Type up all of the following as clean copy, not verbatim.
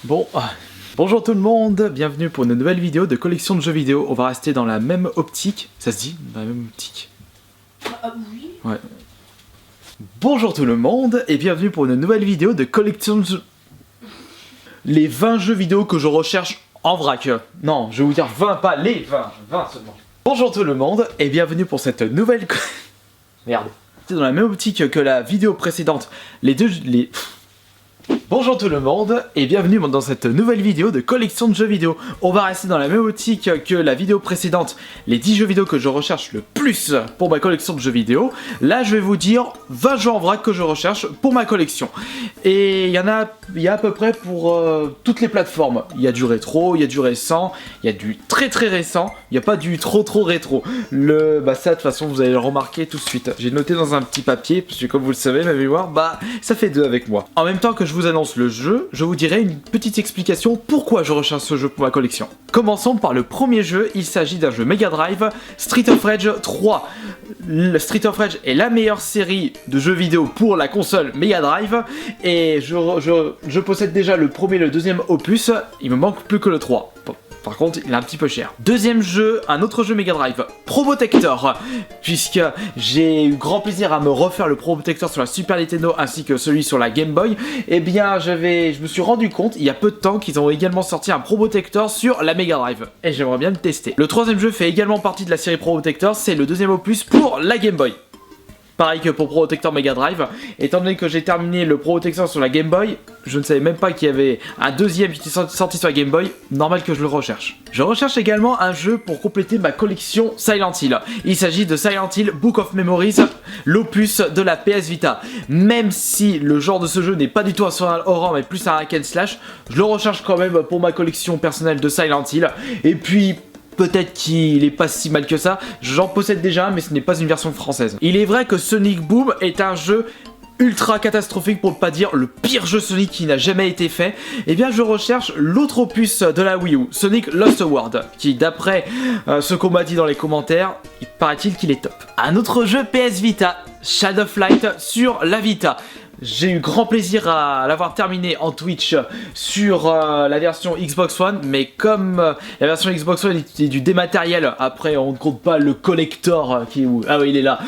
Bon, bonjour tout le monde, bienvenue pour une nouvelle vidéo de collection de jeux vidéo. On va rester dans la même optique, ça se dit? Dans la même optique. Oui. Ouais. Bonjour tout le monde et bienvenue pour une nouvelle vidéo de collection de jeux... Les 20 jeux vidéo que je recherche en vrac. Non, je vais vous dire 20, pas les 20, 20 seulement. Bonjour tout le monde et bienvenue pour cette nouvelle... Merde. C'est dans la même optique que la vidéo précédente. Bonjour tout le monde et bienvenue dans cette nouvelle vidéo de collection de jeux vidéo. On va rester dans la même optique que la vidéo précédente, les 10 jeux vidéo que je recherche le plus pour ma collection de jeux vidéo. Là je vais vous dire 20 jeux en vrac que je recherche pour ma collection. Et il y a à peu près pour toutes les plateformes. Il y a du rétro, il y a du récent, il y a du très récent, il n'y a pas du trop rétro. Ça de toute façon vous allez le remarquer tout de suite. J'ai noté dans un petit papier, parce que comme vous le savez ma mémoire, ça fait 2 avec moi. En même temps que je vous annonce le jeu, je vous dirai une petite explication pourquoi je recherche ce jeu pour ma collection. Commençons par le premier jeu, il s'agit d'un jeu Mega Drive, Streets of Rage 3. Streets of Rage est la meilleure série de jeux vidéo pour la console Mega Drive et je possède déjà le premier et le deuxième opus, il me manque plus que le 3. Par contre, il est un petit peu cher. Deuxième jeu, un autre jeu Mega Drive, Probotector. Puisque j'ai eu grand plaisir à me refaire le Probotector sur la Super Nintendo ainsi que celui sur la Game Boy, eh bien je me suis rendu compte il y a peu de temps qu'ils ont également sorti un Probotector sur la Mega Drive. Et j'aimerais bien le tester. Le troisième jeu fait également partie de la série Probotector, c'est le deuxième opus pour la Game Boy. Pareil que pour Probotector Mega Drive, étant donné que j'ai terminé le Probotector sur la Game Boy, je ne savais même pas qu'il y avait un deuxième qui était sorti sur la Game Boy, normal que je le recherche. Je recherche également un jeu pour compléter ma collection Silent Hill. Il s'agit de Silent Hill Book of Memories, l'opus de la PS Vita. Même si le genre de ce jeu n'est pas du tout un survival horror mais plus un hack and slash, je le recherche quand même pour ma collection personnelle de Silent Hill. Et puis... peut-être qu'il est pas si mal que ça, j'en possède déjà mais ce n'est pas une version française. Il est vrai que Sonic Boom est un jeu ultra catastrophique pour ne pas dire le pire jeu Sonic qui n'a jamais été fait. Et bien je recherche l'autre opus de la Wii U, Sonic Lost World, qui d'après ce qu'on m'a dit dans les commentaires, il paraît-il qu'il est top. Un autre jeu PS Vita, Shadow of Light sur la Vita. J'ai eu grand plaisir à l'avoir terminé en Twitch sur la version Xbox One, mais comme la version Xbox One est du dématériel, après on ne compte pas le collector il est là,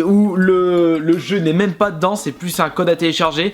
où le jeu n'est même pas dedans, c'est plus un code à télécharger.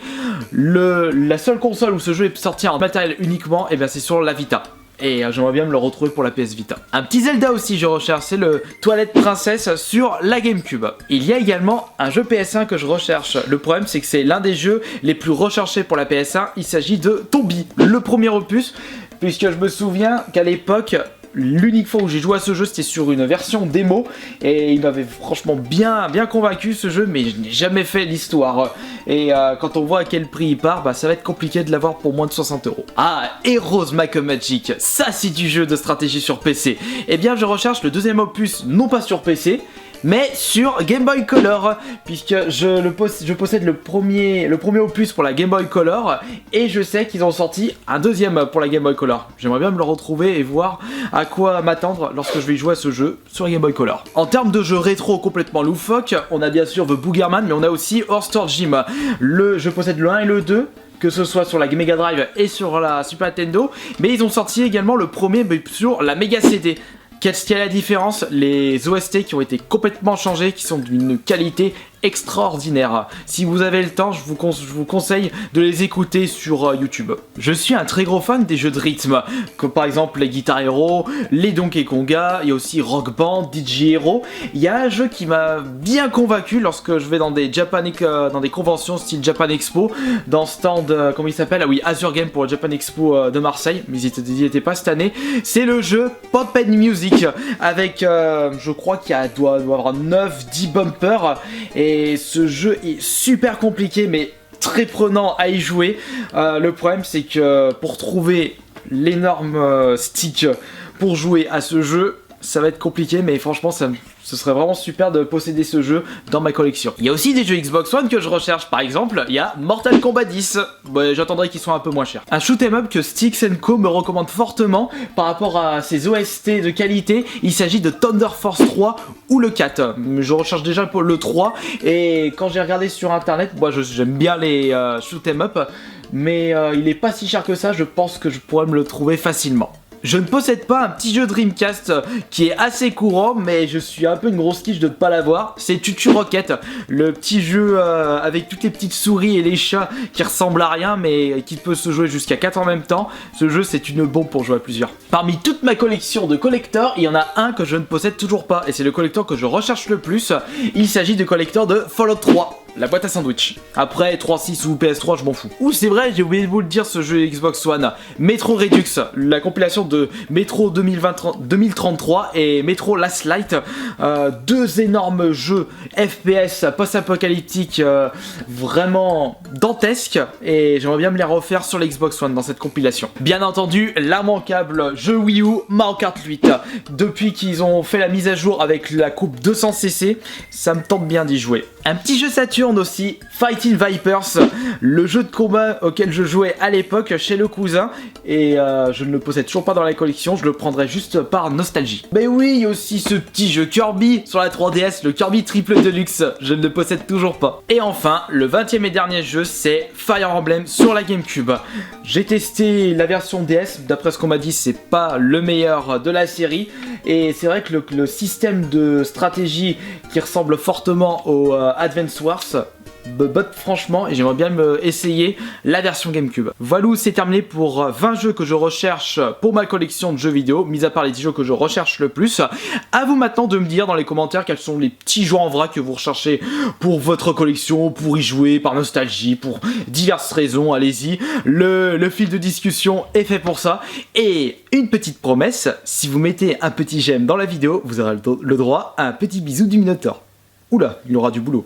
La seule console où ce jeu est sorti en matériel uniquement, et bien c'est sur la Vita. Et j'aimerais bien me le retrouver pour la PS Vita. Un petit Zelda aussi je recherche, c'est le Twilight Princess sur la GameCube. Il y a également un jeu PS1 que je recherche. Le problème c'est que c'est l'un des jeux les plus recherchés pour la PS1. Il s'agit de Tombi, le premier opus. Puisque je me souviens qu'à l'époque... l'unique fois où j'ai joué à ce jeu c'était sur une version démo et il m'avait franchement bien convaincu ce jeu, mais je n'ai jamais fait l'histoire et quand on voit à quel prix il part, ça va être compliqué de l'avoir pour moins de 60 €. Ah, Heroes Might and Magic, ça c'est du jeu de stratégie sur PC. Et bien je recherche le deuxième opus non pas sur PC mais sur Game Boy Color, puisque je possède le premier opus pour la Game Boy Color, et je sais qu'ils ont sorti un deuxième pour la Game Boy Color. J'aimerais bien me le retrouver et voir à quoi m'attendre lorsque je vais jouer à ce jeu sur la Game Boy Color. En termes de jeux rétro complètement loufoque, on a bien sûr The Boogerman, mais on a aussi Horror Gym. Je possède le 1 et le 2, que ce soit sur la Mega Drive et sur la Super Nintendo, mais ils ont sorti également le premier sur la Mega CD. Qu'est-ce qu'il y a la différence? Les OST qui ont été complètement changés, qui sont d'une qualité extraordinaire. Si vous avez le temps, je vous conseille de les écouter sur YouTube. Je suis un très gros fan des jeux de rythme, comme par exemple les Guitar Hero, les Donkey Konga, il y a aussi Rock Band, DJ Hero. Il y a un jeu qui m'a bien convaincu lorsque je vais dans des conventions style Japan Expo, dans stand, comment il s'appelle? Ah oui, Azure Game pour le Japan Expo de Marseille, mais ils n'y étaient pas cette année. C'est le jeu Pop and Music, avec, je crois qu'il doit y avoir 9-10 bumpers, et ce jeu est super compliqué mais très prenant à y jouer. Le problème c'est que pour trouver l'énorme stick pour jouer à ce jeu, ça va être compliqué, mais franchement ce serait vraiment super de posséder ce jeu dans ma collection. Il y a aussi des jeux Xbox One que je recherche, par exemple il y a Mortal Kombat 10, j'attendrai qu'ils soient un peu moins chers. Un shoot'em up que Styx & Co me recommande fortement par rapport à ses OST de qualité, il s'agit de Thunder Force 3 ou le 4. Je recherche déjà pour le 3, et quand j'ai regardé sur internet, moi j'aime bien les shoot'em up. mais il est pas si cher que ça, je pense que je pourrais me le trouver facilement. Je ne possède pas un petit jeu Dreamcast qui est assez courant, mais je suis un peu une grosse quiche de ne pas l'avoir. C'est Tutu Rocket, le petit jeu avec toutes les petites souris et les chats qui ressemblent à rien, mais qui peut se jouer jusqu'à 4 en même temps. Ce jeu, c'est une bombe pour jouer à plusieurs. Parmi toute ma collection de collectors, il y en a un que je ne possède toujours pas, et c'est le collector que je recherche le plus. Il s'agit du collector de Fallout 3. La boîte à sandwich. Après 3.6 ou PS3, je m'en fous. Ouh, c'est vrai, j'ai oublié de vous le dire, ce jeu Xbox One. Metro Redux, la compilation de Metro 2033 et Metro Last Light. Deux énormes jeux FPS post-apocalyptiques vraiment dantesques. Et j'aimerais bien me les refaire sur l'Xbox One dans cette compilation. Bien entendu, l'immanquable jeu Wii U Mario Kart 8. Depuis qu'ils ont fait la mise à jour avec la coupe 200cc, ça me tente bien d'y jouer. Un petit jeu Saturn aussi, Fighting Vipers, le jeu de combat auquel je jouais à l'époque chez le cousin, et je ne le possède toujours pas dans la collection, je le prendrai juste par nostalgie. Mais oui, il y a aussi ce petit jeu Kirby sur la 3DS, le Kirby Triple Deluxe, je ne le possède toujours pas. Et enfin, le 20e et dernier jeu, c'est Fire Emblem sur la GameCube. J'ai testé la version DS, d'après ce qu'on m'a dit, c'est pas le meilleur de la série, et c'est vrai que le système de stratégie qui ressemble fortement au Advance Wars botte franchement, et j'aimerais bien me essayer la version GameCube. Voilà, c'est terminé pour 20 jeux que je recherche pour ma collection de jeux vidéo, mis à part les 10 jeux que je recherche le plus. À vous maintenant de me dire dans les commentaires quels sont les petits jeux en vrac que vous recherchez pour votre collection, pour y jouer par nostalgie, pour diverses raisons, allez-y. Le fil de discussion est fait pour ça. Et une petite promesse, si vous mettez un petit j'aime dans la vidéo, vous aurez le droit à un petit bisou du Minotaur. Oula, il aura du boulot.